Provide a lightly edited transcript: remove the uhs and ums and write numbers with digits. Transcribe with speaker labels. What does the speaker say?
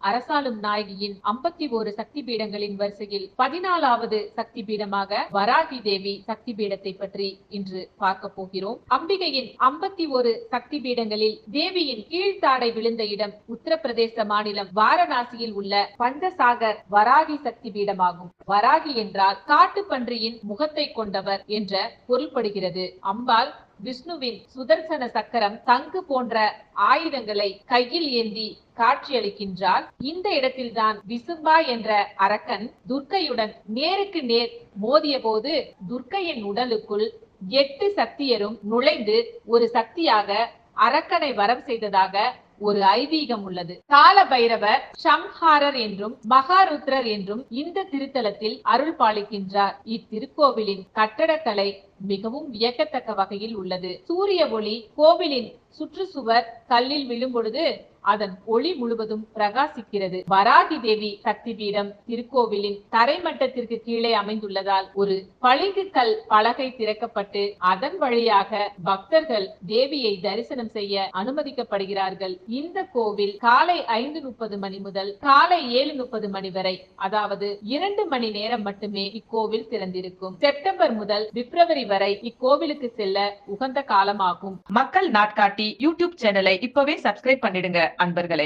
Speaker 1: அரசாளும் நாயகியின் 51 சக்தி பீடங்களின் வரிசையில் 14வது சக்தி பீடமாக வராகி தேவி சக்தி பீடத்தை பற்றி இன்று பார்க்க போகிறோம். அம்பிகையின் 51 சக்தி பீடங்களில் தேவியின் கீழ்த்தாடை விழுந்த இடம் உத்தரப்பிரதேச மாநிலம் வாரணாசியில் உள்ள பஞ்சசாகர் வராகி சக்தி பீடமாகும். வராகி என்றால் காட்டு பன்றியின் முகத்தை கொண்டவர் என்ற பொருள்படுகிறது. அம்பாள் விஷ்ணுவின் சுதர்சன சக்கரம், சங்கு போன்ற ஆயுதங்களை கையில் ஏந்தி காட்சியளிக்கின்றார். இந்த இடத்தில்தான் விசும்பா என்ற அரக்கன் துர்க்கையுடன் நேருக்கு நேர் மோதிய போது துர்க்கையின் உடலுக்குள் 8 சக்தியரும் நுழைந்து ஒரு சக்தியாக அரக்கனை வரம் செய்ததாக ஒரு ஐதீகம் உள்ளது. கால பைரவர் சம்ஹாரர் என்றும் மகாருத்ரர் என்றும் இந்த திருத்தலத்தில் அருள் பாலிக்கின்றார். இத்திருக்கோவிலின் கட்டடக்கலை மிகவும் வியக்கத்தக்க வகையில் உள்ளது. சூரிய ஒளி கோவிலின் சுற்றுச்சுவர் கல்லில் விழும் பொழுது அதன் ஒளி முழுவதும் பிரகாசிக்கிறது. வராகி தேவி சக்தி பீடம் திருக்கோவிலின் தரைமட்டத்திற்கு கீழே அமைந்துள்ளதால் ஒரு பளிங்கு கல் பலகை திறக்கப்பட்டு அதன் வழியாக பக்தர்கள் தேவியை தரிசனம் செய்ய அனுமதிக்கப்படுகிறார்கள். இந்த கோவில் காலை 5:30 மணி முதல் காலை 7:30 மணி வரை, அதாவது 2 மணி நேரம் மட்டுமே இக்கோவில் திறந்திருக்கும். செப்டம்பர் முதல் பிப்ரவரி வரை இக்கோவிலுக்கு செல்ல உகந்த காலமாகும்.
Speaker 2: மக்கள் நாட்காட்டி யூடியூப் சேனலை இப்பவே சப்ஸ்கிரைப் பண்ணிடுங்க அன்பர்களே.